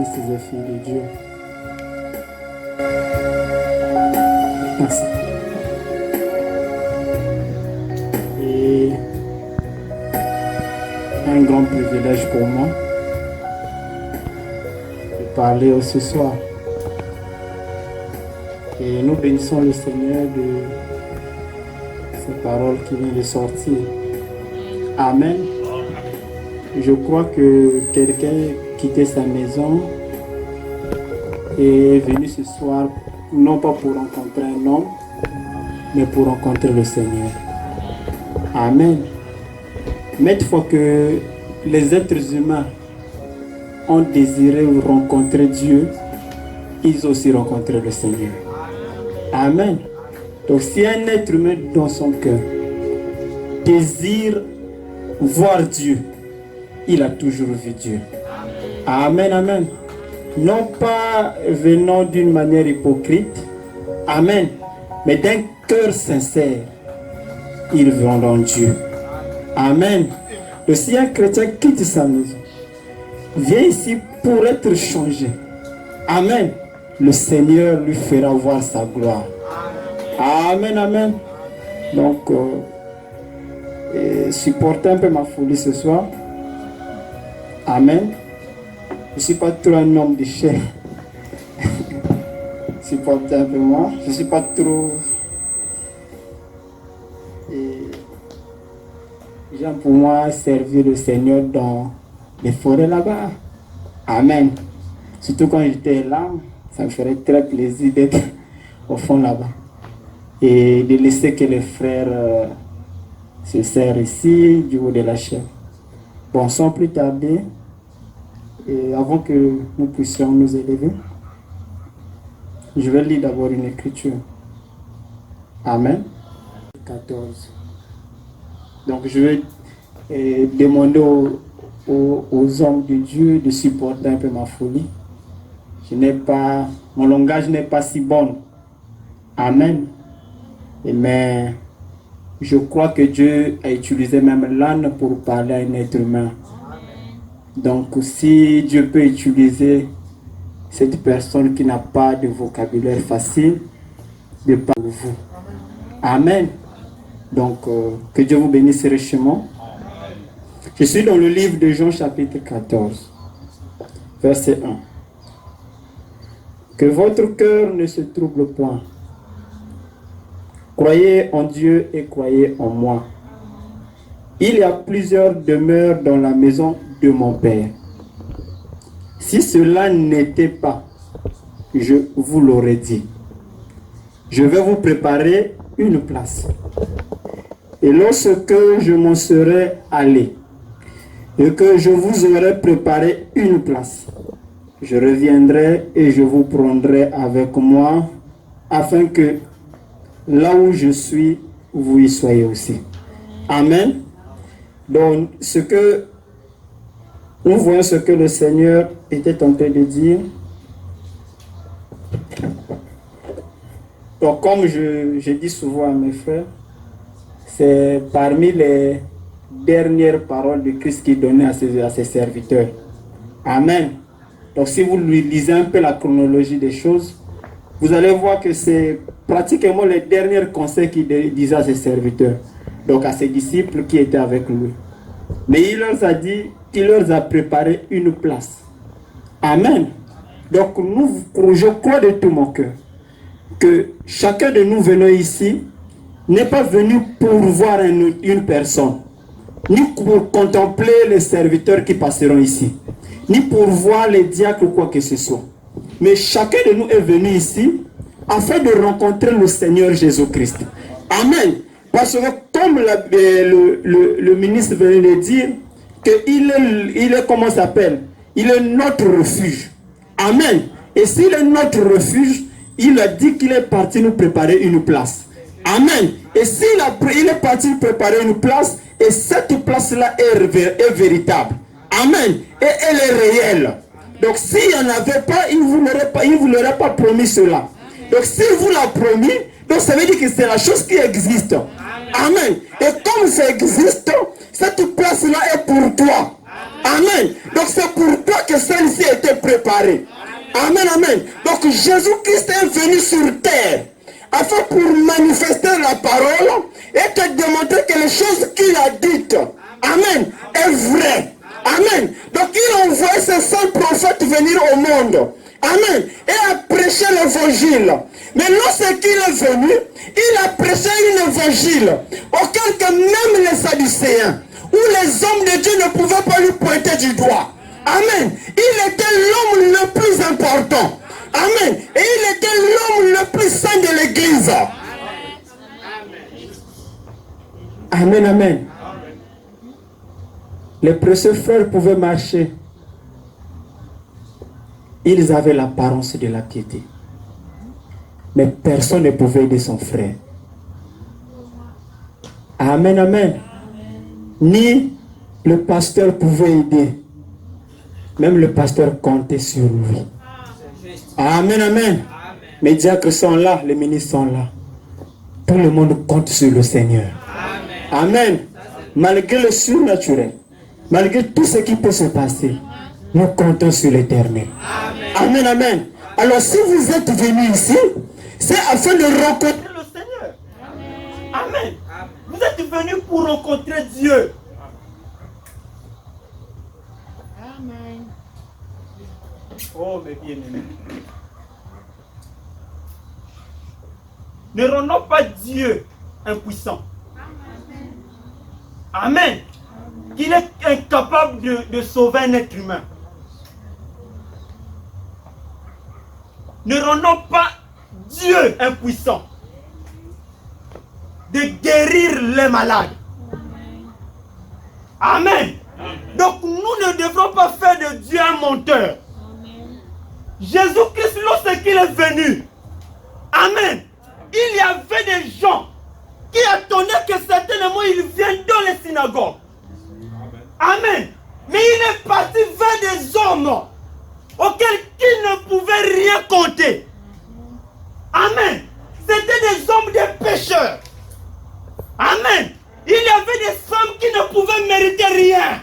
fils et filles de Dieu. Merci. Et un grand privilège pour moi de parler ce soir. Et nous bénissons le Seigneur de ces paroles qui viennent de sortir. Amen. Je crois que quelqu'un quittait sa maison et est venu ce soir, non pas pour rencontrer un homme, mais pour rencontrer le Seigneur. Amen. Mais une fois que les êtres humains ont désiré rencontrer Dieu, ils ont aussi rencontré le Seigneur. Amen. Donc si un être humain dans son cœur désire voir Dieu, il a toujours vu Dieu. Amen, amen. Non pas venant d'une manière hypocrite, amen, mais d'un cœur sincère, ils verront Dieu. Amen. Donc si un chrétien quitte sa maison, vient ici pour être changé, amen, le Seigneur lui fera voir sa gloire. Amen, amen. Donc, supportez un peu ma folie ce soir. Amen. Je ne suis pas trop un homme de chair. Supportez un peu moi. Je ne suis pas trop... J'aime pour moi servir le Seigneur dans les forêts là-bas. Amen. Surtout quand j'étais là, ça me ferait très plaisir d'être au fond là-bas. Et de laisser que les frères se serrent ici du haut de la chair. Bon, sans plus tarder, et avant que nous puissions nous élever, je vais lire d'abord une écriture. Amen. 14. Donc je vais demander aux hommes de Dieu de supporter un peu ma folie. Mon langage n'est pas si bon. Amen. Mais je crois que Dieu a utilisé même l'âne pour parler à un être humain. Donc si Dieu peut utiliser cette personne qui n'a pas de vocabulaire facile, de parler pour vous. Amen. Donc que Dieu vous bénisse richement. Je suis dans le livre de Jean chapitre 14, verset 1. Que votre cœur ne se trouble point. Croyez en Dieu et croyez en moi. Il y a plusieurs demeures dans la maison de mon Père. Si cela n'était pas, je vous l'aurais dit. Je vais vous préparer une place. Et lorsque je m'en serai allé, et que je vous aurai préparé une place, je reviendrai et je vous prendrai avec moi, afin que là où je suis, vous y soyez aussi. Amen. Donc, nous voyons ce que le Seigneur était en train de dire. Donc, comme je dis souvent à mes frères, c'est parmi les dernières paroles de Christ qu'il donnait à ses serviteurs. Amen. Donc, si vous lui lisez un peu la chronologie des choses, vous allez voir que c'est pratiquement les derniers conseils qu'il disait à ses serviteurs, donc à ses disciples qui étaient avec lui. Mais il leur a dit qu'il leur a préparé une place. Amen. Donc je crois de tout mon cœur que chacun de nous venant ici n'est pas venu pour voir une personne, ni pour contempler les serviteurs qui passeront ici, ni pour voir les diacres ou quoi que ce soit. Mais chacun de nous est venu ici afin de rencontrer le Seigneur Jésus-Christ. Amen. Parce que comme le ministre venait de dire, qu'il est, comment ça s'appelle? Il est notre refuge. Amen. Et s'il est notre refuge, il a dit qu'il est parti nous préparer une place. Amen. Et il est parti nous préparer une place, et cette place-là est véritable. Amen. Et elle est réelle. Donc s'il n'y en avait pas, il ne vous l'aurait pas promis cela. Donc s'il vous l'a promis, donc ça veut dire que c'est la chose qui existe. Amen. Et comme ça existe, cette place-là est pour toi. Amen. Donc c'est pour toi que celle-ci a été préparée. Amen, amen. Donc Jésus-Christ est venu sur terre afin pour manifester la parole et te démontrer que les choses qu'il a dites, amen, est vrai. Amen. Donc il envoie ses saints prophètes venir au monde. Amen. Et a prêché l'évangile. Mais lorsqu'il est venu, il a prêché un évangile auquel que même les Sadducéens ou les hommes de Dieu ne pouvaient pas lui pointer du doigt. Amen. Il était l'homme le plus important. Amen. Et il était l'homme le plus saint de l'église. Amen, amen. Les précieux frères pouvaient marcher. Ils avaient l'apparence de la piété. Mais personne ne pouvait aider son frère. Amen, amen. Ni le pasteur pouvait aider. Même le pasteur comptait sur lui. Amen, amen. Les diacres sont là, les ministres sont là. Tout le monde compte sur le Seigneur. Amen. Malgré le surnaturel, malgré tout ce qui peut se passer, nous comptons sur l'Éternel. Amen, amen. Alors si vous êtes venus ici, c'est afin de rencontrer le Seigneur. Amen. Vous êtes venus pour rencontrer Dieu. Amen. Oh, mes bien-aimés. Ne rendons pas Dieu impuissant. Amen. Qu'il est incapable de sauver un être humain. Ne rendons pas Dieu impuissant de guérir les malades. Amen. Donc nous ne devrons pas faire de Dieu un menteur. Jésus-Christ, lorsqu'il est venu, amen, il y avait des gens qui attendaient que certainement il vienne dans les synagogues. Amen. Mais il est parti vers des hommes auxquels il ne pouvait rien compter. Amen. C'était des hommes des pécheurs. Amen. Il y avait des femmes qui ne pouvaient mériter rien.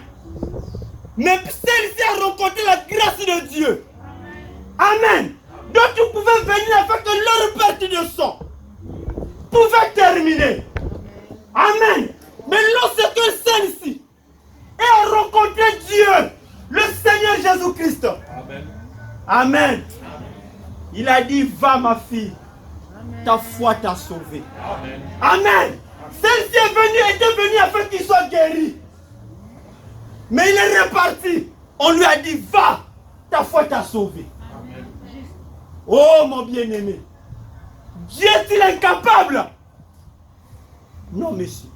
Mais celle-ci a rencontré la grâce de Dieu. Amen. D'autres pouvaient venir afin que leur perte de sang pouvait terminer. Amen. Mais lorsque celle-ci a rencontré Dieu, le Seigneur Jésus-Christ. Amen. Amen. Il a dit, va ma fille, ta foi t'a sauvée. Amen. Amen. Celle-ci était venue afin qu'il soit guéri. Mais il est reparti. On lui a dit, va, ta foi t'a sauvé. Amen. Oh mon bien-aimé, Dieu est-il incapable? Non, monsieur.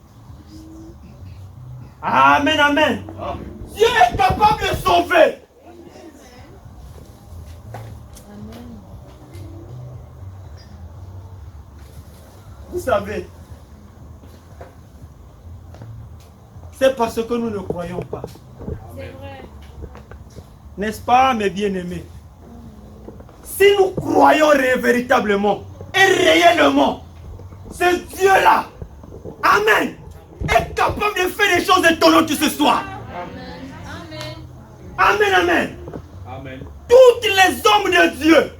Amen, amen. Amen. Dieu est capable de sauver. Amen. Vous savez, c'est parce que nous ne croyons pas. C'est vrai. N'est-ce pas, mes bien-aimés? Si nous croyons véritablement et réellement, ce Dieu-là, amen, est capable de faire des choses étonnantes ce soir. Amen. Amen, amen. Amen. Tous les hommes de Dieu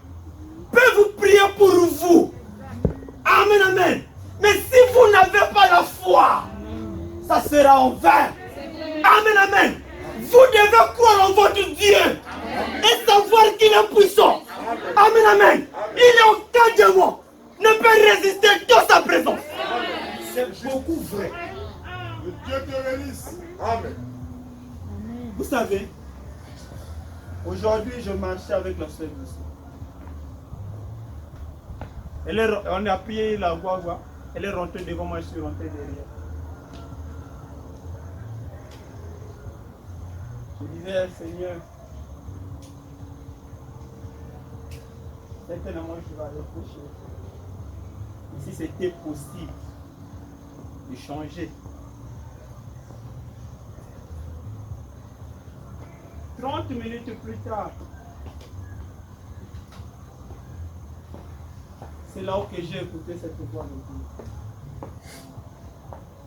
peuvent prier pour vous. Amen, amen. Mais si vous n'avez pas la foi, ça sera en vain. Amen, amen. Vous devez croire en votre Dieu et savoir qu'il est puissant. Amen, amen. Il est aucun démon ne peut résister dans sa présence. C'est beaucoup vrai. Que Dieu te bénisse. Amen. Vous savez, aujourd'hui je marchais avec la sœur Lucie. On a pris la voie, elle est rentrée devant moi, je suis rentré derrière. Je disais, Seigneur, certainement je vais aller prêcher. Si c'était possible de changer. 30 minutes plus tard, c'est là où j'ai écouté cette voix de Dieu.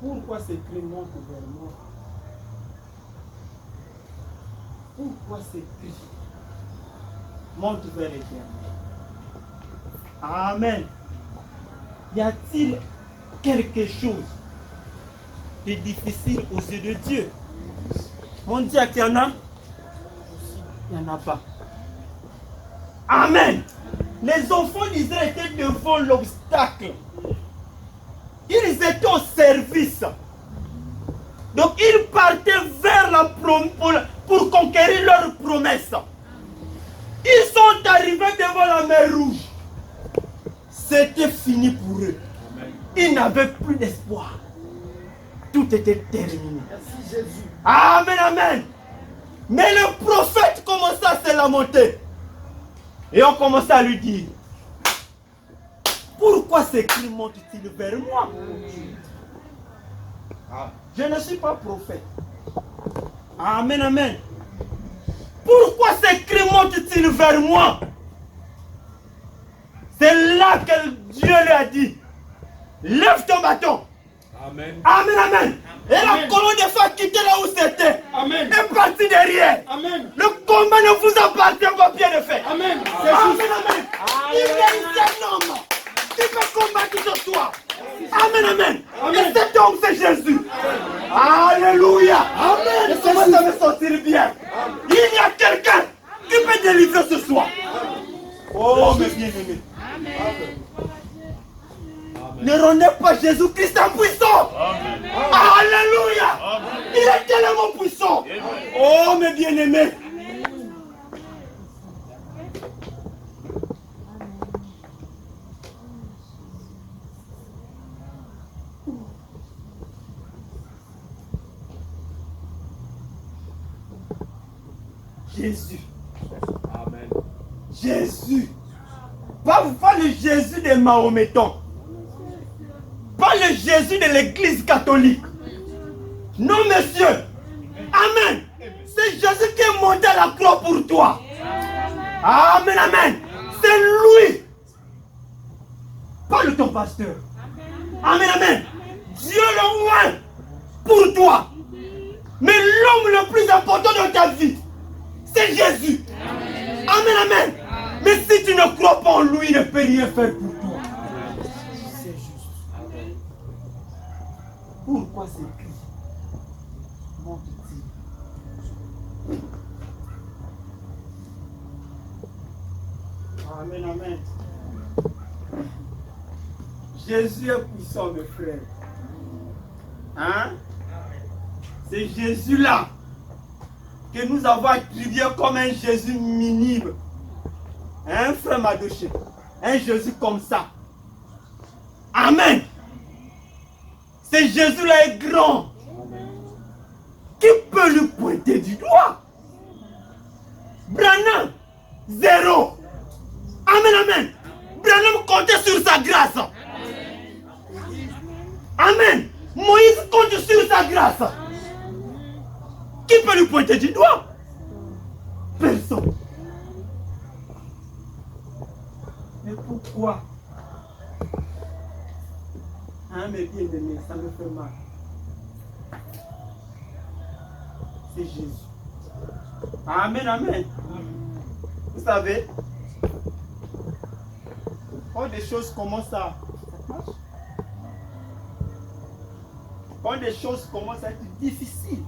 Pourquoi ces cris montent vers moi? Pourquoi ces cris montent vers l'éternel? Amen. Y a-t-il quelque chose de difficile aux yeux de Dieu? On dit qu'il y en a? Il n'y en a pas. Amen. Les enfants d'Israël étaient devant l'obstacle. Ils étaient au service. Donc ils partaient vers la pour conquérir leur promesse. Ils sont arrivés devant la mer Rouge. C'était fini pour eux. Ils n'avaient plus d'espoir. Tout était terminé. Merci Jésus. Amen, amen. Mais le prophète commença à se lamenter. Et on commença à lui dire, pourquoi ces cris montent-ils vers moi? Je ne suis pas prophète. Amen, amen. Pourquoi ces cris montent-ils vers moi? C'est là que Dieu lui a dit, lève ton bâton. Amen. Amen, amen. Et la colonne de feu a quitté là où c'était. Amen. Est parti derrière. Amen. Le combat ne vous appartient pas, bien de fait. Amen. Amen, amen. Il y a un homme qui peut combattre sur toi. Amen, amen. Et cet homme, c'est Jésus. Alléluia. Amen. Et comment ça va sortir bien? Il y a quelqu'un qui peut délivrer ce soir. Oh, mes bien-aimés. Ne rendez pas Jésus-Christ impuissant. Alléluia. Il est tellement puissant. Oh, mes bien-aimés. Jésus. Amen. Jésus. Pas le Jésus des Mahométans. Pas le Jésus de l'église catholique. Non, monsieur. Amen. C'est Jésus qui est monté à la croix pour toi. Amen, amen. C'est lui. Pas le ton pasteur. Amen, amen. Dieu le roi pour toi. Mais l'homme le plus important de ta vie, c'est Jésus. Amen, amen. Mais si tu ne crois pas en lui, il ne peut rien faire pour toi. C'est juste. Pourquoi ces cris montent-ils? Amen, amen. Jésus est puissant, mes frères. Hein? C'est Jésus-là que nous avons attribué comme un Jésus minime. Un frère Madoché. Un Jésus comme ça. Amen. Ce Jésus-là est grand. Qui peut lui pointer du doigt? Branham, zéro. Amen, amen. Branham comptait sur sa grâce. Amen. Moïse compte sur sa grâce. Qui peut lui pointer du doigt? Personne. Mais pourquoi? Hein, mes bien-aimés, ça me fait mal. C'est Jésus. Amen, amen. Vous savez, quand des choses commencent à... Quand des choses commencent à être difficiles,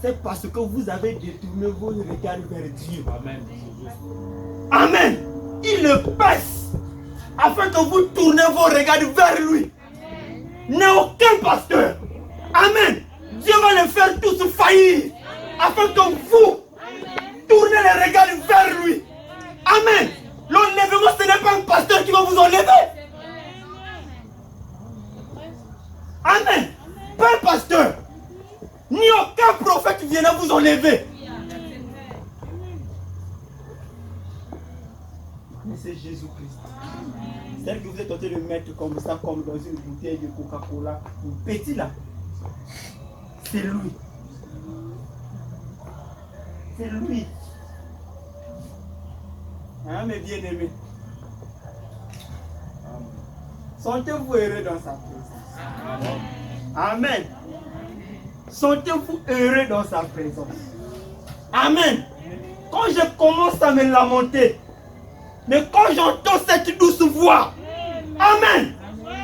c'est parce que vous avez détourné vos regards vers Dieu. Amen. Amen. Il le passe afin que vous tournez vos regards vers lui. N'est aucun pasteur. Amen. Dieu va les faire tous faillir afin que vous tournez les regards vers lui. Amen. L'enlèvement, ce n'est pas un pasteur qui va vous enlever. Amen. Pas un pasteur. Ni aucun prophète qui viendra vous enlever. Mais c'est Jésus-Christ. C'est-à-dire que vous êtes en train de mettre comme ça, comme dans une bouteille de Coca-Cola, un petit là. C'est lui. C'est lui. Hein, mes bien-aimés. Sentez-vous heureux dans sa présence. Amen. Sentez-vous heureux dans sa présence. Amen. Quand je commence à me lamenter, mais quand j'entends cette douce voix, Amen,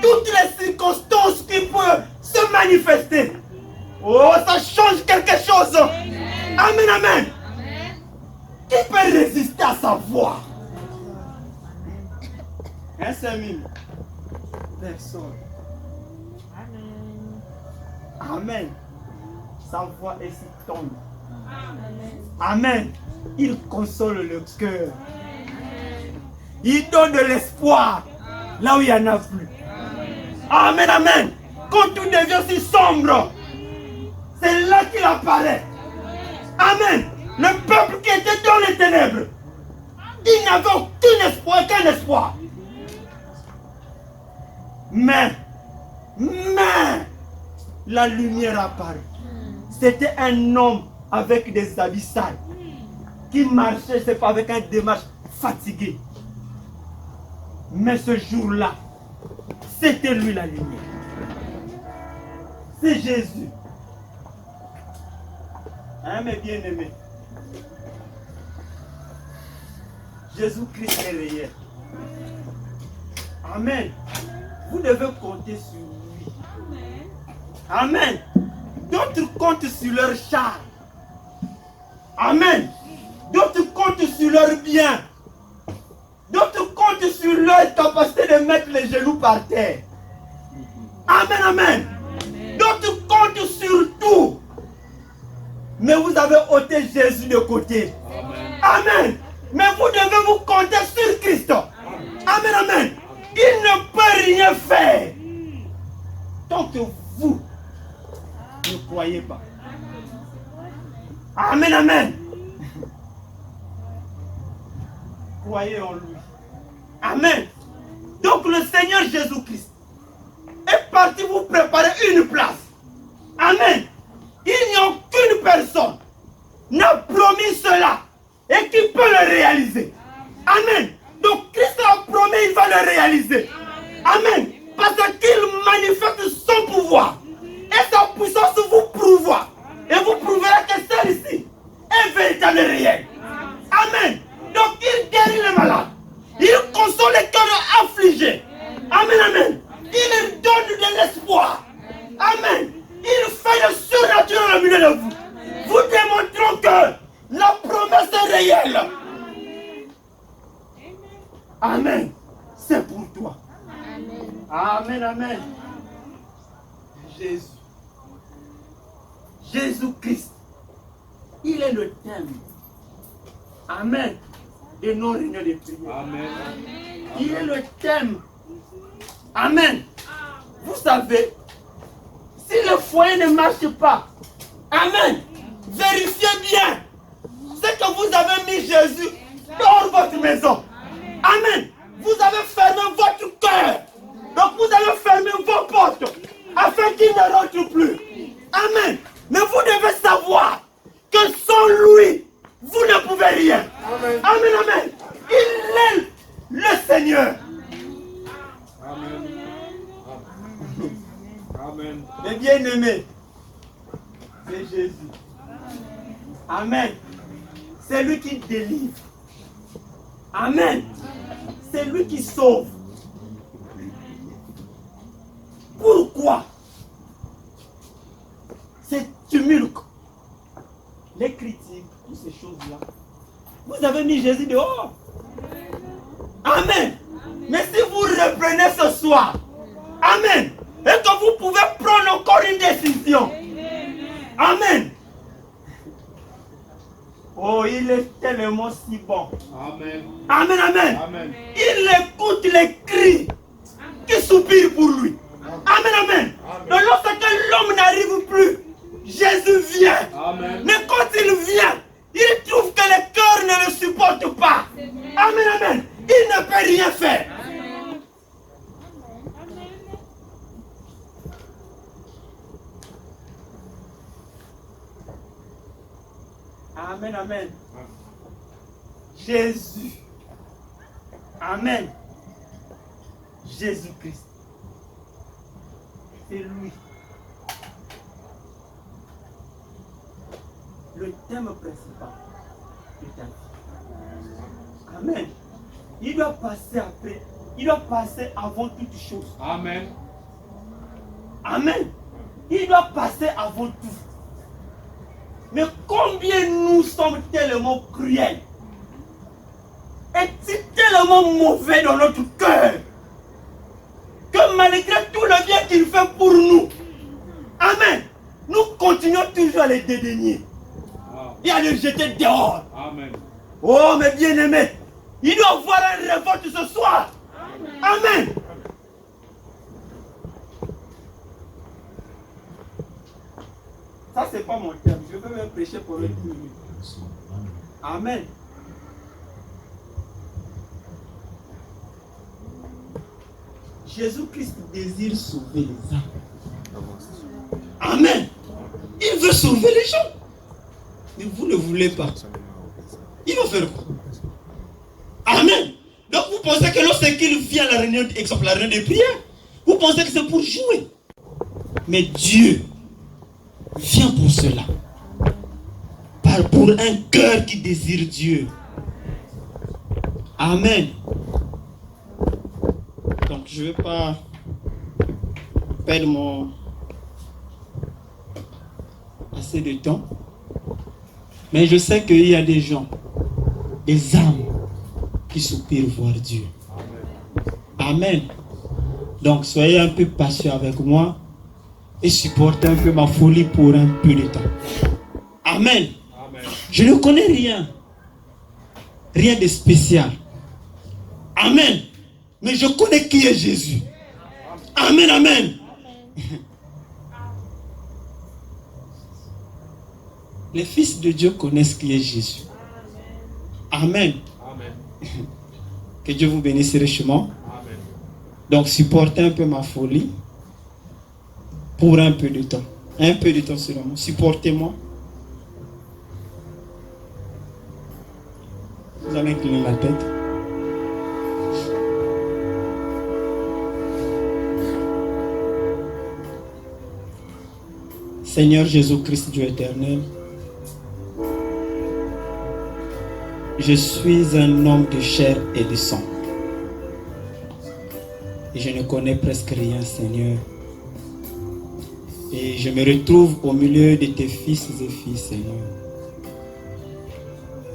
toutes les circonstances qui peuvent se manifester, oh, ça change quelque chose. Amen, amen. Qui peut résister à sa voix? Un seul personne. Amen. Sa voix est si tendre. Amen. Il console le cœur. Il donne de l'espoir là où il n'y en a plus. Amen, amen. Quand tout devient si sombre, c'est là qu'il apparaît. Amen. Le peuple qui était dans les ténèbres, il n'avait aucun espoir. Mais, la lumière apparut. C'était un homme avec des habits sales, qui marchait, c'est pas avec un démarche fatigué. Mais ce jour-là, c'était lui la lumière. C'est Jésus. Hein, mes bien-aimés? Jésus-Christ est réel. Amen. Vous devez compter sur lui. Amen. D'autres comptent sur leur char. Amen. D'autres comptent sur leur bien. D'autres comptent sur leur capacité de mettre les genoux par terre. Amen, amen. D'autres comptent sur tout. Mais vous avez ôté Jésus de côté. Amen. Mais vous devez vous compter sur Christ. Amen, amen. Il ne peut rien faire tant que vous ne croyez pas. Amen, amen. Croyez en lui. Amen. Donc le Seigneur Jésus-Christ est parti vous préparer une place. Amen. Il n'y a aucune personne n'a promis cela et qui peut le réaliser. Amen. Donc Christ a promis, il va le réaliser. Amen. Parce qu'il manifeste son pouvoir et sa puissance vous prouve. Et vous prouverez que celle-ci est véritable et réelle. Amen. Donc il guérit les malades. Il console les cœurs affligés. Amen, amen. Il donne de l'espoir. Amen. Il fait le surnaturel au milieu de vous. Vous démontrons que la promesse est réelle. Amen. C'est pour toi. Amen, amen. Jésus. Jésus-Christ. Il est le thème. Amen. Et non réunion de prière. Amen. Il est le thème. Amen. Vous savez, si le foyer ne marche pas, amen, vérifiez bien. C'est que vous avez mis Jésus dans votre maison. Amen. Vous avez fermé votre cœur. Donc vous avez fermé vos portes afin qu'il ne rentre plus. Amen. Mais vous devez savoir que sans lui, vous ne pouvez rien. Amen. Amen, amen. Il est le Seigneur. Amen. Amen. Les bien-aimés, c'est Jésus. Amen. C'est lui qui délivre. Amen. C'est lui qui sauve. Pourquoi c'est tumulte, les critiques, toutes ces choses-là? Vous avez mis Jésus dehors. Amen. Mais si vous reprenez ce soir, amen, et que vous pouvez prendre encore une décision, amen. Oh, il est tellement si bon. Amen. Amen, amen. Amen. Il écoute les cris qui soupirent pour lui. Amen, amen. Donc lorsque l'homme n'arrive plus, Jésus vient. Amen. Mais quand il vient, il trouve que le cœur ne le supporte pas. Amen, amen. Il ne peut rien faire. Amen, amen. Jésus. Amen. Jésus-Christ. C'est lui. le thème principal de ta vie. Amen. Il doit passer après. Il doit passer avant toute chose. Amen. Amen. Il doit passer avant tout. Mais combien nous sommes tellement cruels et tellement mauvais dans notre cœur que malgré tout le bien qu'il fait pour nous, amen, nous continuons toujours à les dédaigner et à les jeter dehors. Amen. Oh mes bien-aimés, il doit y avoir un révolte ce soir. Amen. Ça, c'est pas mon terme. Je vais même prêcher pour 10 minutes. Amen. Jésus-Christ désire sauver les âmes. Amen. Il veut sauver les gens. Mais vous ne voulez pas. Il va faire quoi? Amen. Donc vous pensez que lorsqu'il vient à la réunion, exemple la réunion de prière, vous pensez que c'est pour jouer. Mais Dieu vient pour cela. Pour un cœur qui désire Dieu. Amen. Donc je ne vais pas perdre assez de temps. Mais je sais qu'il y a des gens, des âmes qui soupirent voir Dieu. Amen. Donc soyez un peu patient avec moi et supportez un peu ma folie pour un peu de temps. Amen. Amen. Je ne connais rien. Rien de spécial. Amen. Mais je connais qui est Jésus. Amen, amen. Les fils de Dieu connaissent qui est Jésus. Amen. Amen. Que Dieu vous bénisse richement. Amen. Donc supportez un peu ma folie pour un peu de temps. Un peu de temps seulement. Supportez-moi. Vous allez incliner la tête. Seigneur Jésus-Christ, Dieu éternel, je suis un homme de chair et de sang. Et je ne connais presque rien, Seigneur. Et je me retrouve au milieu de tes fils et filles, Seigneur.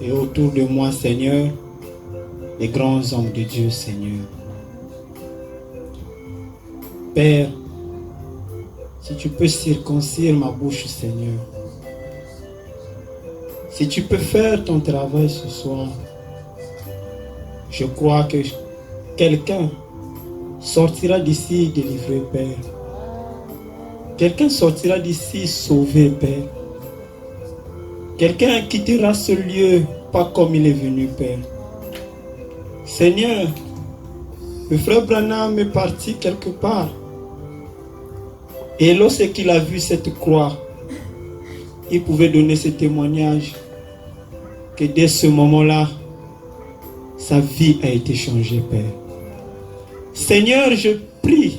Et autour de moi, Seigneur, les grands hommes de Dieu, Seigneur. Père, si tu peux circoncire ma bouche, Seigneur. Si tu peux faire ton travail ce soir, je crois que quelqu'un sortira d'ici délivré, Père. Quelqu'un sortira d'ici sauvé, Père. Quelqu'un quittera ce lieu pas comme il est venu, Père. Seigneur, le frère Branham est parti quelque part. Et lorsqu'il a vu cette croix, il pouvait donner ce témoignage que dès ce moment-là, sa vie a été changée, Père. Seigneur, je prie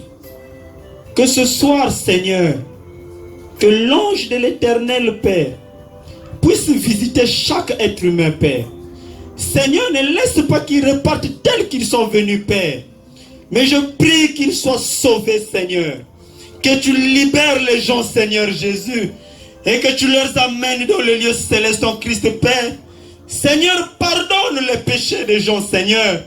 que ce soir, Seigneur, que l'ange de l'Éternel, Père, puisse visiter chaque être humain, Père. Seigneur, ne laisse pas qu'ils repartent tels qu'ils sont venus, Père. Mais je prie qu'ils soient sauvés, Seigneur. Que tu libères les gens, Seigneur Jésus, et que tu leur amènes dans le lieu céleste en Christ, Père. Seigneur, pardonne les péchés des gens, Seigneur.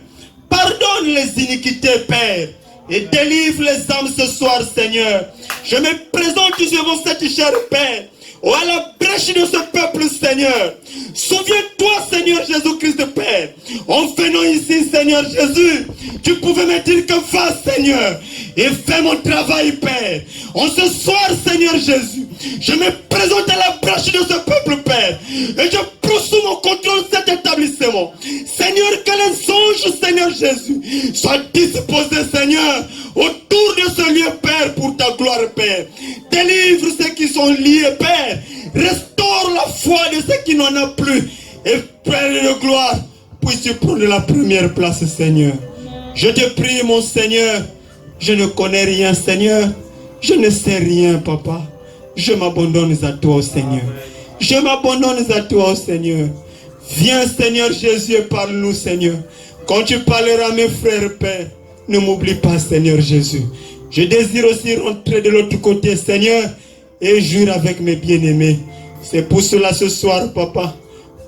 Pardonne les iniquités, Père. Et délivre les âmes ce soir, Seigneur. Je me présente devant cette chère Père. Oh, à la brèche de ce peuple, Seigneur. Souviens-toi, Seigneur Jésus-Christ, Père. En venant ici, Seigneur Jésus, tu pouvais me dire que va, Seigneur, et fais mon travail, Père. En ce soir, Seigneur Jésus, je me présente à la brèche de ce peuple, Père. Et je prends sous mon contrôle cet établissement. Seigneur, que les anges, Seigneur Jésus, soient disposés, Seigneur, autour de ce lieu, Père, pour ta gloire, Père. Délivre ceux qui sont liés, Père. Restaure la foi de ceux qui n'en ont plus. Et Père de gloire, puisses-tu prendre la première place, Seigneur. Je te prie, mon Seigneur. Je ne connais rien, Seigneur. Je ne sais rien, Papa. Je m'abandonne à toi, Seigneur. Je m'abandonne à toi, Seigneur. Viens, Seigneur Jésus, et parle-nous, Seigneur. Quand tu parleras à mes frères, Père, ne m'oublie pas, Seigneur Jésus. Je désire aussi rentrer de l'autre côté, Seigneur, et jouir avec mes bien-aimés. C'est pour cela ce soir, Papa,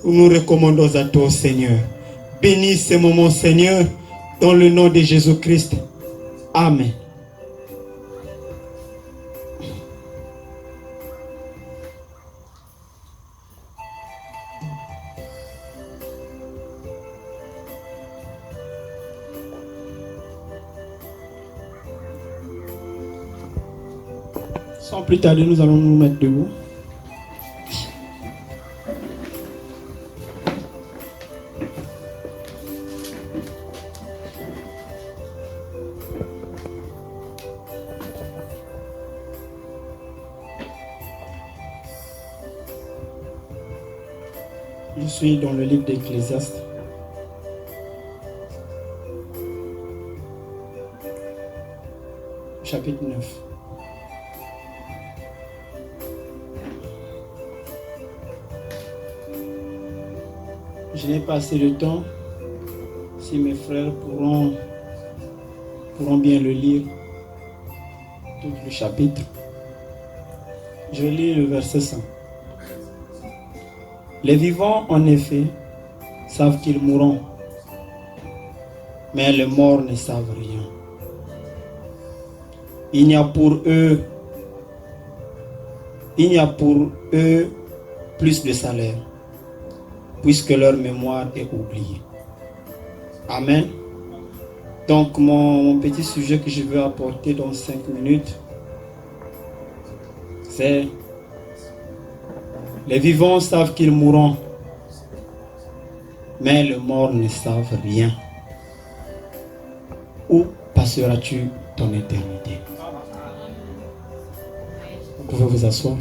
nous nous recommandons à toi, Seigneur. Bénis ces moments, Seigneur, dans le nom de Jésus-Christ. Amen. Sans plus tarder, nous allons nous mettre debout. Je suis dans le livre d'Ecclésiaste. Chapitre 9. Je n'ai pas assez de temps. Si mes frères pourront bien le lire, tout le chapitre. Je lis le verset 100. Les vivants, en effet, savent qu'ils mourront, mais les morts ne savent rien. Il n'y a pour eux plus de salaire, puisque leur mémoire est oubliée. Amen. Donc mon petit sujet que je veux apporter dans 5 minutes, c'est: les vivants savent qu'ils mourront, mais les morts ne savent rien. Où passeras-tu ton éternité? Vous pouvez vous asseoir.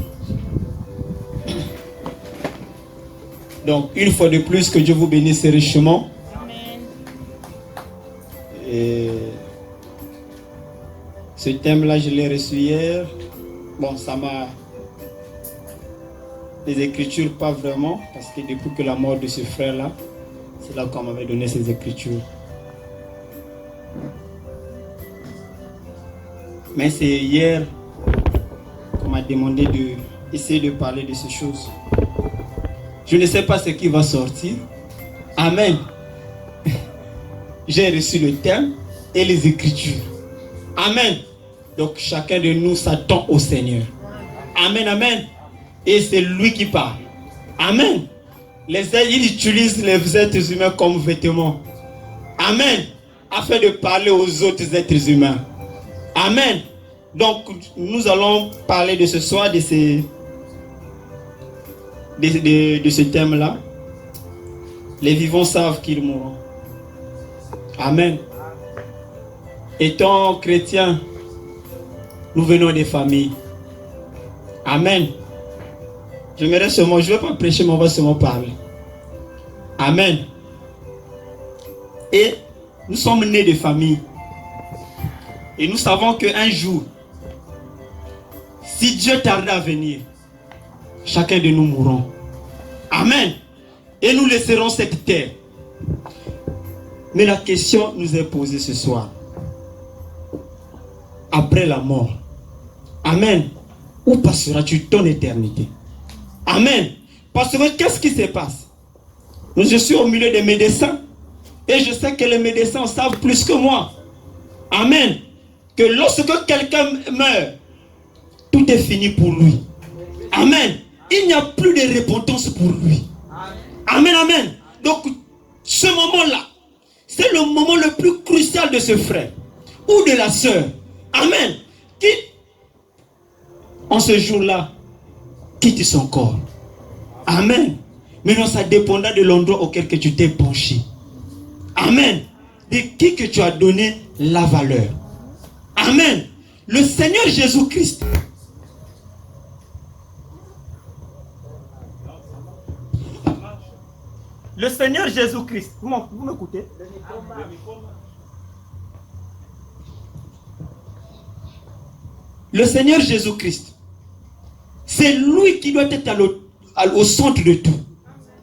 Donc, une fois de plus, que Dieu vous bénisse richement. Amen. Et ce thème-là, je l'ai reçu hier. Bon, ça m'a... Les écritures, pas vraiment, parce que depuis que la mort de ce frère-là, c'est là qu'on m'avait donné ces écritures. Mais c'est hier qu'on m'a demandé d'essayer de parler de ces choses. Je ne sais pas ce qui va sortir. Amen. J'ai reçu le thème et les écritures. Amen. Donc chacun de nous s'attend au Seigneur. Amen, amen. Et c'est lui qui parle. Amen. Il utilise les êtres humains comme vêtements. Amen. Afin de parler aux autres êtres humains. Amen. Donc nous allons parler de ce soir de ce thème-là. Les vivants savent qu'ils mourront. Amen. Étant chrétiens, nous venons des familles. Amen. Je ne vais pas prêcher, mais on va seulement parler. Amen. Et nous sommes nés de famille. Et nous savons qu'un jour, si Dieu tarde à venir, chacun de nous mourrons. Amen. Et nous laisserons cette terre. Mais la question nous est posée ce soir. Après la mort, amen, où passeras-tu ton éternité? Amen. Parce que qu'est-ce qui se passe? Je suis au milieu des médecins. Et je sais que les médecins savent plus que moi. Amen. Que lorsque quelqu'un meurt, tout est fini pour lui. Amen. Il n'y a plus de repentance pour lui. Amen, amen. Donc, ce moment-là, c'est le moment le plus crucial de ce frère ou de la sœur. Amen. Qui, en ce jour-là, quitte son corps. Amen. Maintenant, ça dépendra de l'endroit auquel que tu t'es penché. Amen. De qui que tu as donné la valeur. Amen. Le Seigneur Jésus-Christ. Le Seigneur Jésus-Christ. Vous m'écoutez? Le Seigneur Jésus-Christ. C'est lui qui doit être au centre de tout.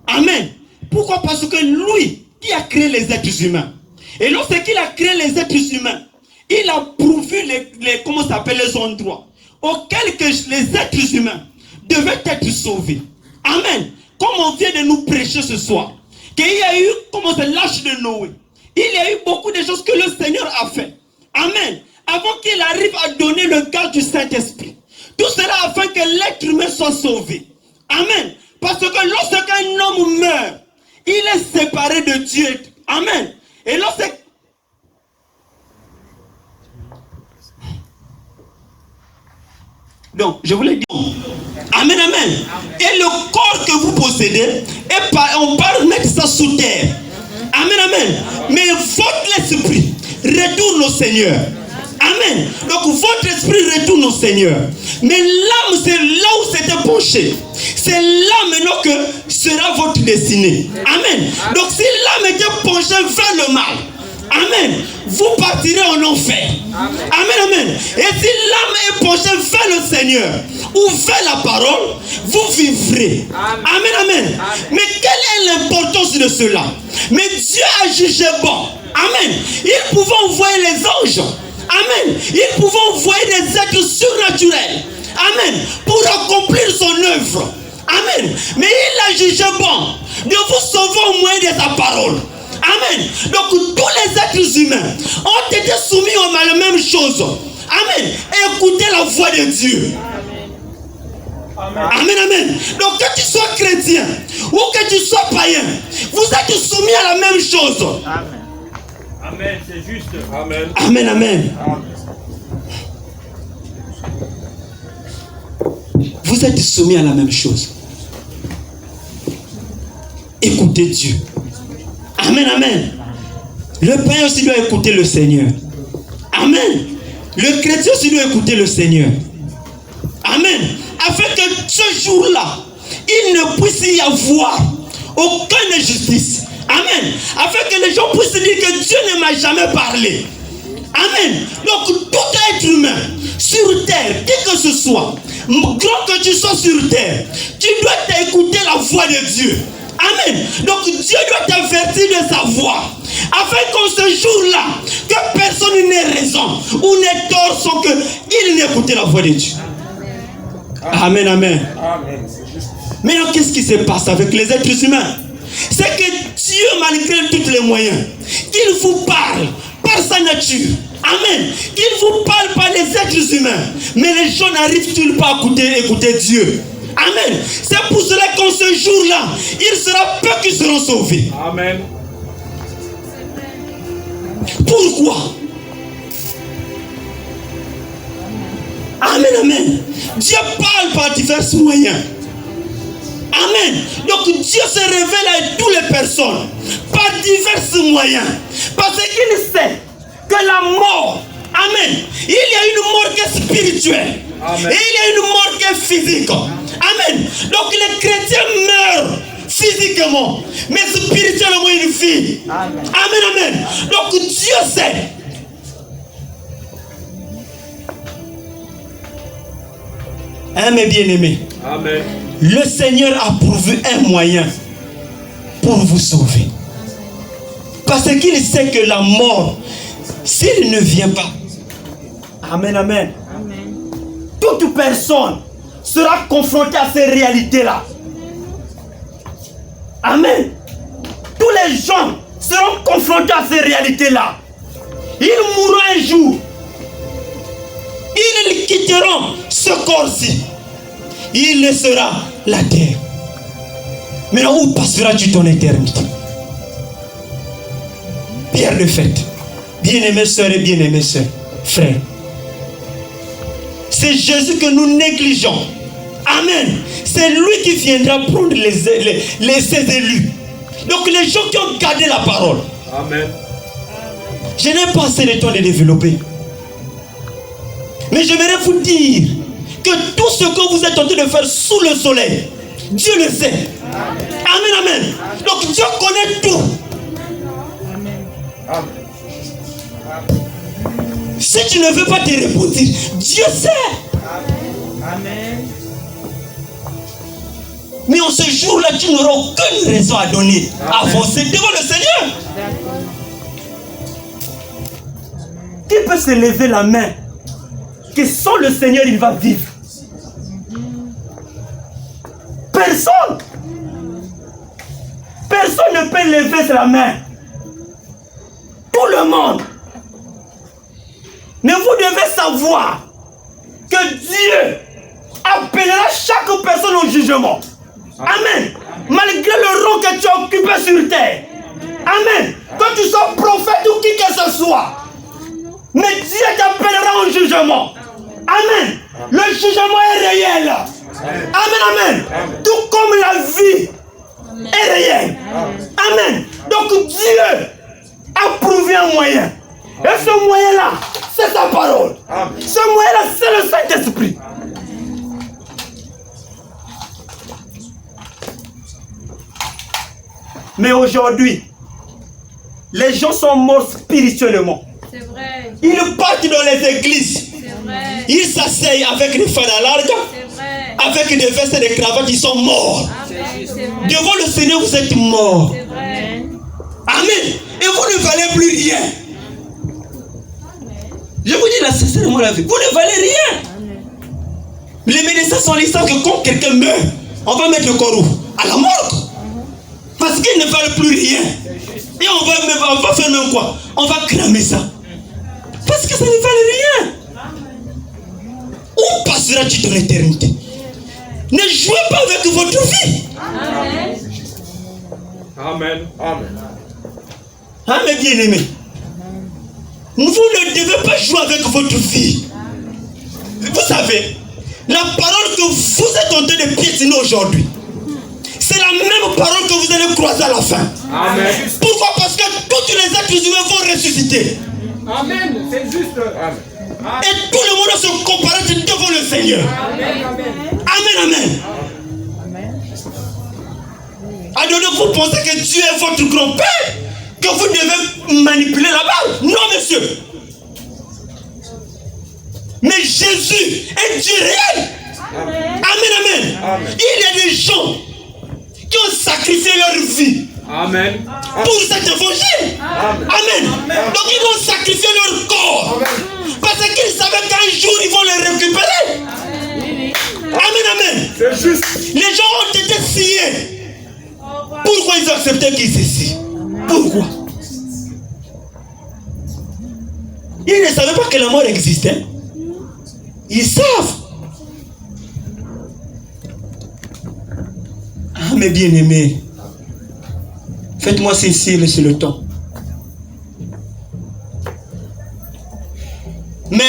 Amen. Pourquoi? Parce que lui qui a créé les êtres humains. Et lorsqu'il a créé les êtres humains, il a pourvu les endroits auxquels que les êtres humains devaient être sauvés. Amen. Comme on vient de nous prêcher ce soir, qu'il y a eu, c'est l'âge de Noé. Il y a eu beaucoup de choses que le Seigneur a fait. Amen. Avant qu'il arrive à donner le gage du Saint-Esprit. Tout cela afin que l'être humain soit sauvé. Amen. Parce que lorsqu'un homme meurt, il est séparé de Dieu. Amen. Et lorsque... Donc, je voulais dire... Amen, amen. Et le corps que vous possédez, on parle de mettre ça sous terre. Amen, amen. Mais votre esprit retourne au Seigneur. Amen. Donc votre esprit retourne au Seigneur. Mais l'âme, c'est là où c'était penché. C'est là maintenant que sera votre destinée. Amen. Donc si l'âme était penchée vers le mal, amen, vous partirez en enfer. Amen, amen. Et si l'âme est penchée vers le Seigneur ou vers la parole, vous vivrez. Amen, amen. Mais quelle est l'importance de cela? Mais Dieu a jugé bon. Amen. Il pouvait envoyer les anges. Amen. Il pouvait envoyer des êtres surnaturels. Amen. Pour accomplir son œuvre. Amen. Mais il a jugé bon de vous sauver au moyen de sa parole. Amen. Donc tous les êtres humains ont été soumis à la même chose. Amen. Écoutez la voix de Dieu. Amen, amen. Donc que tu sois chrétien ou que tu sois païen, vous êtes soumis à la même chose. Amen. Amen, c'est juste. Amen. Amen, amen. Vous êtes soumis à la même chose. Écoutez Dieu. Amen, amen. Le païen aussi doit écouter le Seigneur. Amen. Le chrétien aussi doit écouter le Seigneur. Amen. Afin que ce jour-là, il ne puisse y avoir aucune injustice. Amen. Afin que les gens puissent dire que Dieu ne m'a jamais parlé. Amen. Donc tout être humain sur terre, qui que ce soit, grand que tu sois sur terre, tu dois t'écouter la voix de Dieu. Amen. Donc Dieu doit t'avertir de sa voix. Afin qu'en ce jour-là, que personne n'ait raison ou n'ait tort sans qu'il n'ait écouté la voix de Dieu. Amen, amen. Amen. Maintenant, qu'est-ce qui se passe avec les êtres humains? C'est que Dieu, malgré tous les moyens, qu'il vous parle par sa nature. Amen. Qu'il vous parle par les êtres humains. Mais les gens n'arrivent-ils pas à écouter Dieu? Amen. C'est pour cela qu'en ce jour-là, il sera peu qui seront sauvés. Amen. Pourquoi? Amen, amen. Dieu parle par divers moyens. Amen. Donc Dieu se révèle à toutes les personnes par divers moyens. Parce qu'il sait que la mort, amen, il y a une mort qui est spirituelle. Amen. Et il y a une mort qui est physique. Amen. Donc les chrétiens meurent physiquement, mais spirituellement ils vivent. Amen. Amen, amen. Donc Dieu sait. Hein, mes bien-aimés. Amen. Le Seigneur a pourvu un moyen pour vous sauver. Parce qu'il sait que la mort, s'il ne vient pas, amen, amen, amen, toute personne sera confrontée à ces réalités-là. Amen. Tous les gens seront confrontés à ces réalités-là. Ils mourront un jour. Ils quitteront ce corps-ci. Il laissera la terre. Maintenant, où passeras-tu ton éternité? Pierre de fête. Bien-aimés sœurs et bien-aimés sœurs, frères. C'est Jésus que nous négligeons. Amen. C'est lui qui viendra prendre ses élus. Donc les gens qui ont gardé la parole. Amen. Je n'ai pas assez de temps de développer. Mais j'aimerais vous dire que tout ce que vous êtes en train de faire sous le soleil, Dieu le sait. Amen, amen. Donc Dieu connaît tout. Amen. Si tu ne veux pas te repentir, Dieu sait. Amen. Mais en ce jour-là, tu n'auras aucune raison à donner, à avancer devant le Seigneur. Qui peut se lever la main que sans le Seigneur, il va vivre? Personne. Personne ne peut lever la main. Tout le monde. Mais vous devez savoir que Dieu appellera chaque personne au jugement. Amen. Malgré le rang que tu as occupé sur terre. Amen. Que tu sois prophète ou qui que ce soit. Mais Dieu t'appellera au jugement. Amen. Le jugement est réel. Amen, amen. Tout comme la vie est réelle. Amen. Donc Dieu a prouvé un moyen. Et ce moyen-là, c'est sa parole. Ce moyen-là, c'est le Saint-Esprit. Mais aujourd'hui, les gens sont morts spirituellement. C'est vrai. Ils partent dans les églises. C'est vrai. Ils s'asseyent avec des fans à large, C'est vrai. avec des vestes et des cravates, ils sont morts. Amen. C'est vrai. Devant le Seigneur, vous êtes morts. C'est vrai. Amen. Et vous ne valez plus rien. Je vous dis là, sincèrement la vie, vous ne valez rien. Les médecins sont les savent que quand quelqu'un meurt, on va mettre le corps où? À la morgue. Parce qu'ils ne valent plus rien. Et on va faire même quoi? On va cramer ça. Parce que ça ne valait rien. Où passeras-tu dans l'éternité? Ne jouez pas avec votre vie. Amen. Amen. Amen. Hein, mes bien-aimés? Vous ne devez pas jouer avec votre vie. Vous savez, la parole que vous êtes en train de piétiner aujourd'hui, c'est la même parole que vous allez croiser à la fin. Amen. Pourquoi? Parce que tous les êtres humains vont ressusciter. Amen. C'est juste. Amen. Et tout le monde va se comparer devant le Seigneur. Amen. Amen, amen. Alors vous pensez que Dieu est votre grand-père? Que vous devez manipuler là-bas? Non, monsieur. Mais Jésus est Dieu réel. Amen, amen. Amen. Il y a des gens qui ont sacrifié leur vie Amen. pour cet évangile. Amen. Amen. Donc ils vont sacrifier leur corps. Parce qu'ils savaient qu'un jour ils vont le récupérer. Amen, amen. C'est juste. Les gens ont été sciés. Pourquoi ils ont accepté qu'ils se scient? Pourquoi? Ils ne savaient pas que la mort existait. Ils savent. Ah, mes bien-aimés, faites-moi sincère sur le temps. Mais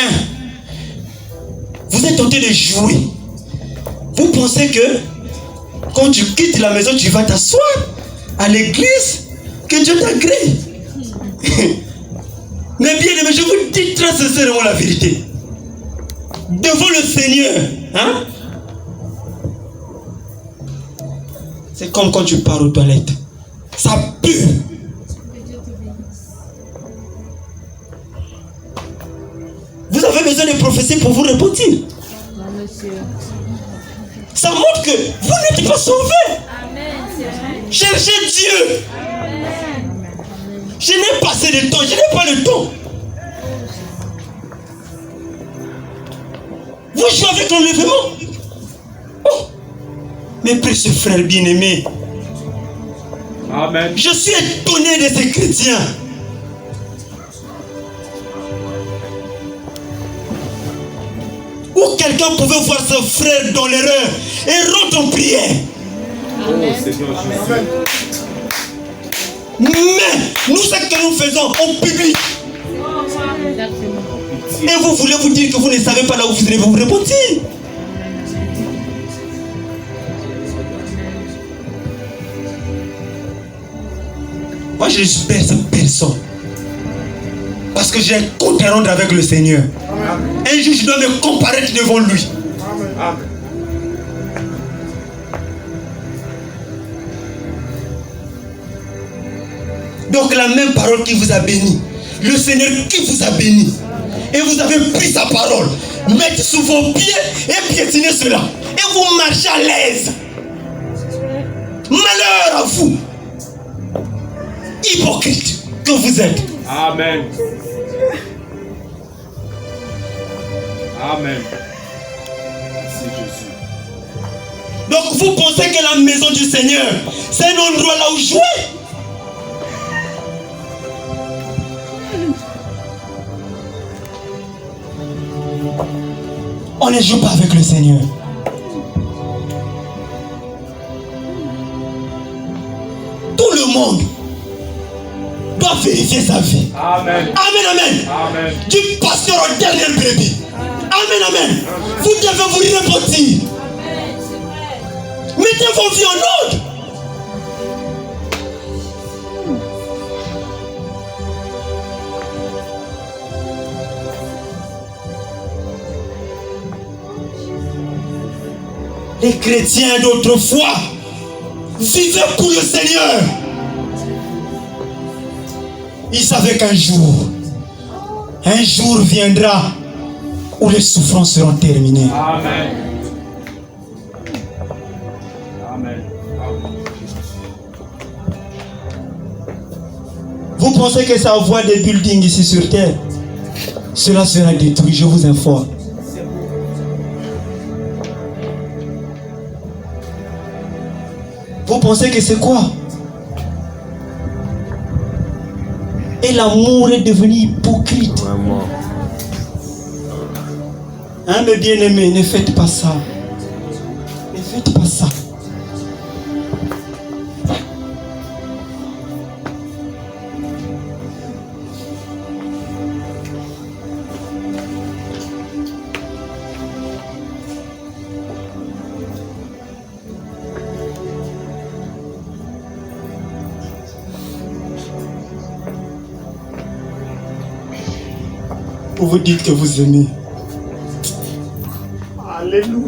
vous êtes tenté de jouer. Vous pensez que quand tu quittes la maison, tu vas t'asseoir à l'église, que Dieu t'agrée. Mais bien aimé, je vous dis très sincèrement la vérité. Devant le Seigneur, hein? C'est comme quand tu pars aux toilettes. Ça pue. Vous avez besoin de prophéties pour vous repentir. Non, monsieur. Ça montre que vous n'êtes pas sauvés. Amen. C'est vrai. Cherchez Dieu. Amen. Je n'ai pas assez de temps. Je n'ai pas le temps. Vous jouez avec l'enlèvement. Oh. Mes précieux frères bien-aimés. Amen. Je suis étonné de ces chrétiens. Où quelqu'un pouvait voir son frère dans l'erreur et rentre en prière. Oh Seigneur Jésus. Mais nous, ce que nous faisons en public. Et vous voulez vous dire que vous ne savez pas là où vous allez vous repentir. Moi, je n'espère personne. Parce que j'ai un compte à rendre avec le Seigneur. Amen. Un jour, je dois me comparaître devant lui. Amen. Donc, la même parole qui vous a béni, le Seigneur qui vous a béni, et vous avez pris sa parole, mettez sous vos pieds et piétinez cela. Et vous marchez à l'aise. Malheur à vous, hypocrite que vous êtes. Amen. Amen. Merci Jésus. Donc vous pensez que la maison du Seigneur, c'est un endroit là où jouer? On ne joue pas avec le Seigneur. Tout le monde doit vérifier sa vie. Amen. Amen, amen. Amen. Du pasteur au dernier brebis. Amen, amen. Vous devez vous repentir. Amen, c'est vrai. Mettez vos vies en ordre. Les chrétiens d'autrefois vivaient pour le Seigneur. Ils savaient qu'un jour viendra où les souffrances seront terminées. Amen. Amen. Vous pensez que ça envoie des buildings ici sur terre? Cela sera détruit, je vous informe. Vous pensez que c'est quoi? Et l'amour est devenu hypocrite. Vraiment. Hein, mes bien-aimés, ne faites pas ça. Ne faites pas ça. Vous dites que vous aimez. Alléluia.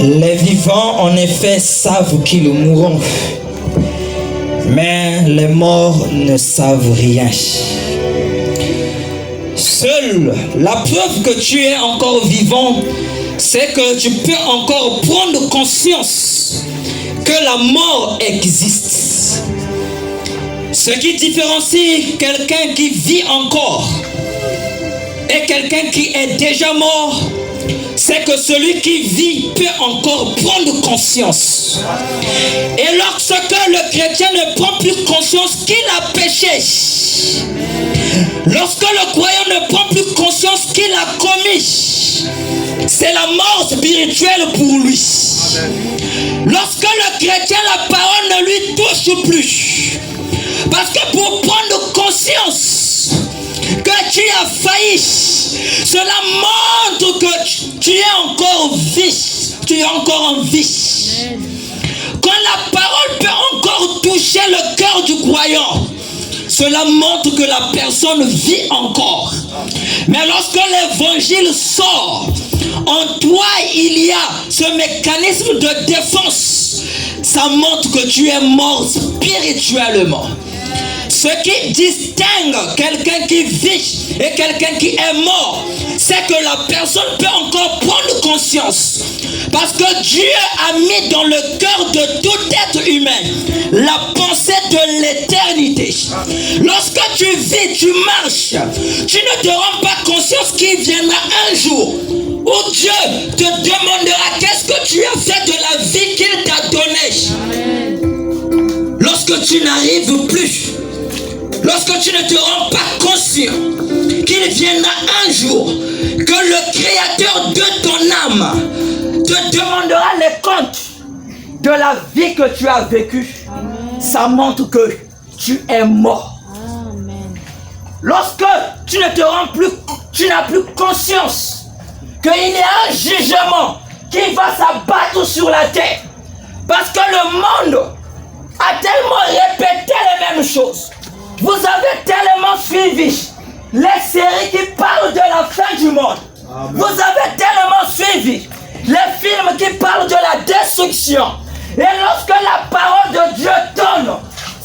Les vivants, en effet, savent qu'ils mourront, mais les morts ne savent rien. Seule la preuve que tu es encore vivant, c'est que tu peux encore prendre conscience que la mort existe. Ce qui différencie quelqu'un qui vit encore et quelqu'un qui est déjà mort, c'est que celui qui vit peut encore prendre conscience. Et lorsque le chrétien ne prend plus conscience qu'il a péché, lorsque le croyant ne prend plus conscience qu'il a commis, c'est la mort spirituelle pour lui. Lorsque le chrétien, la parole ne lui touche plus. Parce que pour prendre conscience que tu as failli, cela montre que tu es encore vie. Tu es encore en vie. Quand la parole peut encore toucher le cœur du croyant, cela montre que la personne vit encore. Mais lorsque l'évangile sort, en toi il y a ce mécanisme de défense. Ça montre que tu es mort spirituellement. Ce qui distingue quelqu'un qui vit et quelqu'un qui est mort, c'est que la personne peut encore prendre conscience. Parce que Dieu a mis dans le cœur de tout être humain la pensée de l'éternité. Lorsque tu vis, tu marches, tu ne te rends pas conscience qu'il viendra un jour où Dieu te demandera qu'est-ce que tu as fait de la vie qu'il t'a donnée. Lorsque tu n'arrives plus, lorsque tu ne te rends pas conscient qu'il viendra un jour que le Créateur de ton âme te demandera les comptes de la vie que tu as vécue, ça montre que tu es mort. Amen. Lorsque tu ne te rends plus, tu n'as plus conscience qu'il y a un jugement qui va s'abattre sur la terre, parce que le monde a tellement répété les mêmes choses. Vous avez tellement suivi les séries qui parlent de la fin du monde. Amen. Vous avez tellement suivi les films qui parlent de la destruction. Et lorsque la parole de Dieu donne,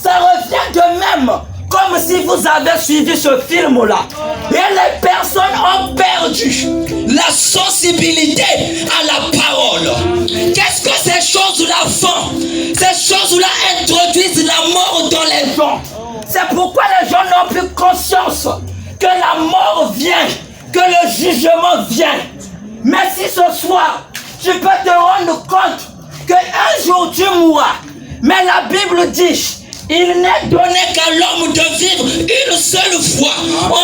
ça revient de même comme si vous avez suivi ce film-là. Et les personnes ont perdu la sensibilité à la parole. Qu'est-ce que ces choses-là font? Ces choses-là introduisent la mort dans les gens. C'est pourquoi les gens n'ont plus conscience que la mort vient, que le jugement vient. Mais si ce soir, tu peux te rendre compte qu'un jour tu mourras, mais la Bible dit, il n'est donné qu'à l'homme de vivre une seule fois.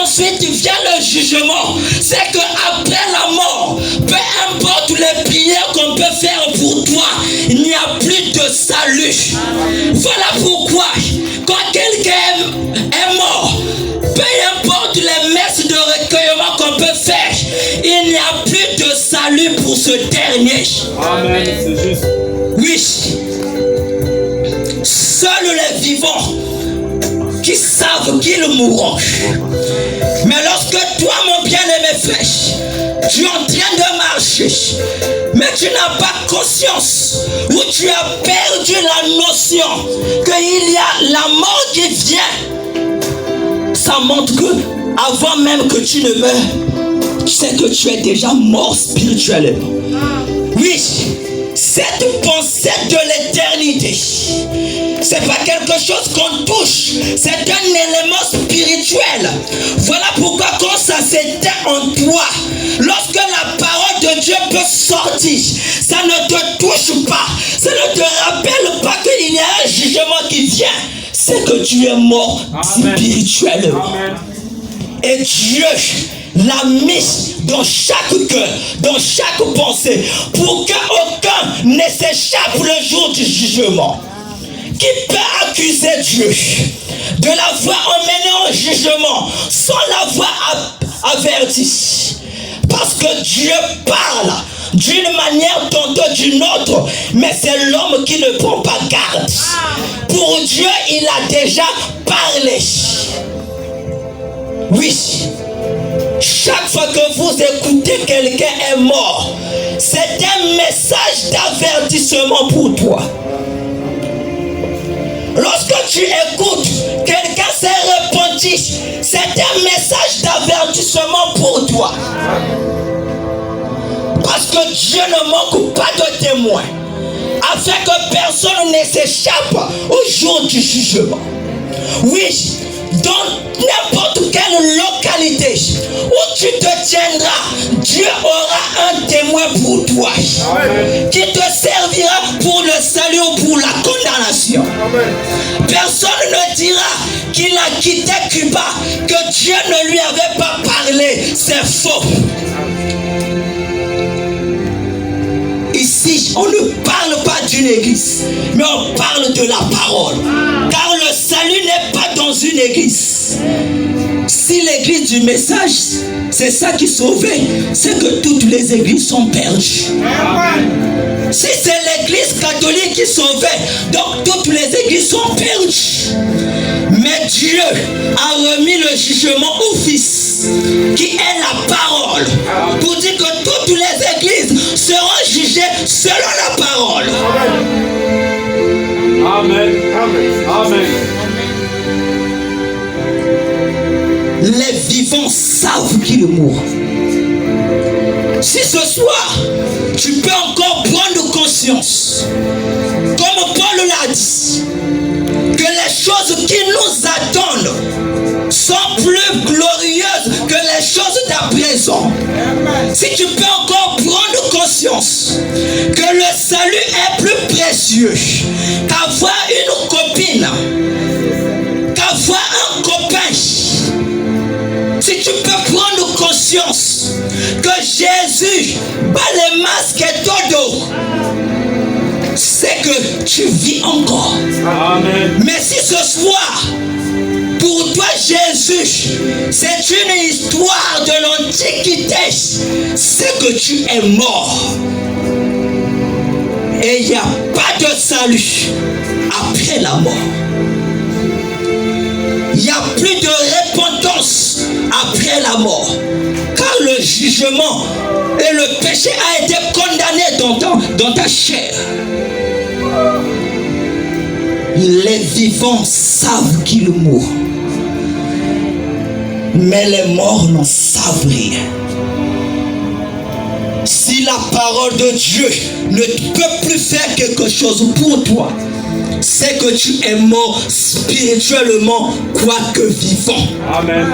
Ensuite vient le jugement. C'est qu'après la mort, peu importe les prières qu'on peut faire pour toi, il n'y a plus de salut. Voilà pourquoi, quand quelqu'un est mort, peu importe les messes de recueillement qu'on peut faire, il n'y a plus de salut pour ce dernier. Amen, c'est juste. Oui. Seuls les vivants qui savent qu'ils mourront. Mais lorsque toi, mon bien-aimé frère, tu es en train de marcher, mais tu n'as pas conscience, ou tu as perdu la notion qu'il y a la mort qui vient, ça montre que avant même que tu ne meurs, tu sais que tu es déjà mort spirituellement. Oui, cette pensée de l'éternité, c'est pas quelque chose qu'on touche, c'est un élément spirituel. Voilà pourquoi quand ça s'éteint en toi, lorsque la parole de Dieu peut sortir, ça ne te touche pas, ça ne te rappelle pas qu'il y a un jugement qui vient. C'est que tu es mort spirituellement. Amen. Et Dieu l'a mis dans chaque cœur, dans chaque pensée, pour qu'aucun ne s'échappe le jour du jugement. Qui peut accuser Dieu de l'avoir emmené au jugement sans l'avoir averti? Parce que Dieu parle d'une manière tantôt d'une autre, mais c'est l'homme qui ne prend pas garde. Pour Dieu, il a déjà parlé. Oui. Chaque fois que vous écoutez quelqu'un est mort, c'est un message d'avertissement pour toi. Lorsque tu écoutes, quelqu'un s'est repenti, c'est un message d'avertissement pour toi. Parce que Dieu ne manque pas de témoins, afin que personne ne s'échappe au jour du jugement. Oui, dans n'importe quelle localité où tu te tiendras, Dieu aura un témoin pour toi. Amen. Qui te servira pour le salut ou pour la condamnation. Amen. Personne ne dira qu'il a quitté Cuba, que Dieu ne lui avait pas parlé. C'est faux. Ici, on ne parle pas d'une église, mais on parle de la parole. Car le salut n'est pas dans une église. Si l'église du message, c'est ça qui sauvait, c'est que toutes les églises sont perdues. Si c'est l'église catholique qui sauvait, donc toutes les églises sont perdues. Mais Dieu a remis le jugement au Fils, qui est la parole, pour dire que toutes les églises seront jugées selon la parole. Amen. Amen. Amen. Les vivants savent qu'ils mourent. Si ce soir, tu peux encore prendre conscience, comme Paul l'a dit, que les choses qui nous attendent sont plus glorieuses que les choses d'à présent. Si tu peux encore prendre conscience que le salut est plus précieux qu'avoir une copine, qu'avoir un copain. Si tu peux prendre conscience que Jésus bat les masques et todo, c'est que tu vis encore. Amen. Mais si ce soir, pour toi Jésus, c'est une histoire de l'Antiquité, c'est que tu es mort. Et il n'y a pas de salut après la mort. Il n'y a plus de repentance après la mort. Car le jugement et le péché a été condamné dans ta chair. Les vivants savent qu'il mourra, mais les morts n'en savent rien. Si la parole de Dieu ne peut plus faire quelque chose pour toi, c'est que tu es mort spirituellement, quoique vivant. Amen.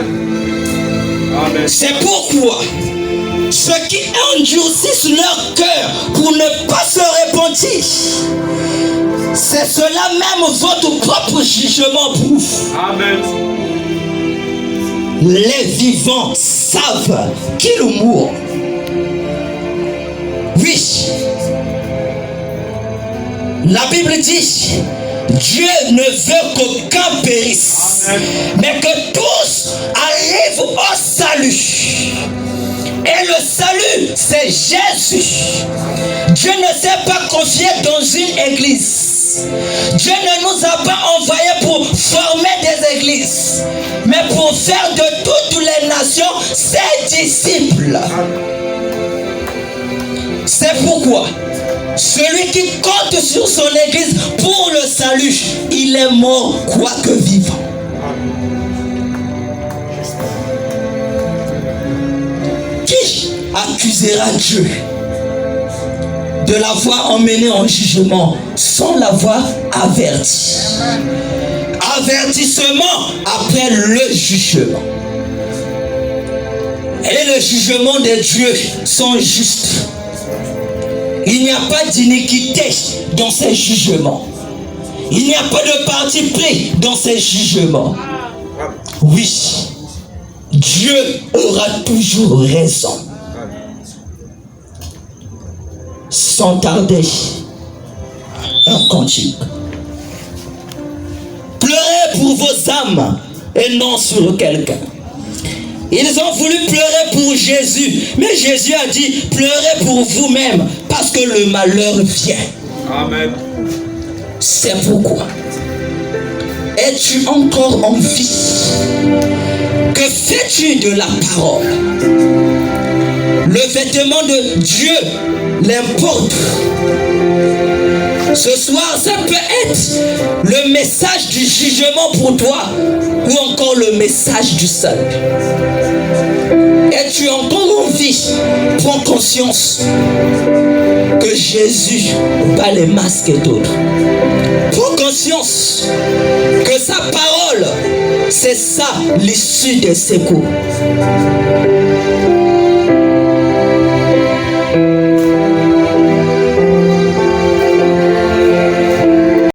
Amen. C'est pourquoi ceux qui endurcissent leur cœur pour ne pas se repentir, c'est cela même votre propre jugement prouve. Amen. Les vivants savent qu'ils mourront. Oui. La Bible dit, Dieu ne veut qu'aucun périsse, mais que tous arrivent au salut. Et le salut, c'est Jésus. Dieu ne s'est pas confié dans une église. Dieu ne nous a pas envoyés pour former des églises, mais pour faire de toutes les nations ses disciples. C'est pourquoi celui qui compte sur son église pour le salut, il est mort quoique vivant. Qui accusera Dieu de l'avoir emmené en jugement sans l'avoir averti? Avertissement après le jugement. Et le jugement de Dieu sont justes. Il n'y a pas d'iniquité dans ces jugements. Il n'y a pas de parti pris dans ces jugements. Oui, Dieu aura toujours raison. Sans tarder, un cantique. Pleurez pour vos âmes et non sur quelqu'un. Ils ont voulu pleurer pour Jésus, mais Jésus a dit, pleurez pour vous-même, parce que le malheur vient. Amen. C'est pourquoi. Es-tu encore en vie? Que fais-tu de la parole? Le vêtement de Dieu l'importe. Ce soir, ça peut être le message du jugement pour toi ou encore le message du salut. Es-tu encore en vie? Prends conscience que Jésus bat les masques d'autres. Prends conscience que sa parole, c'est ça l'issue des secours.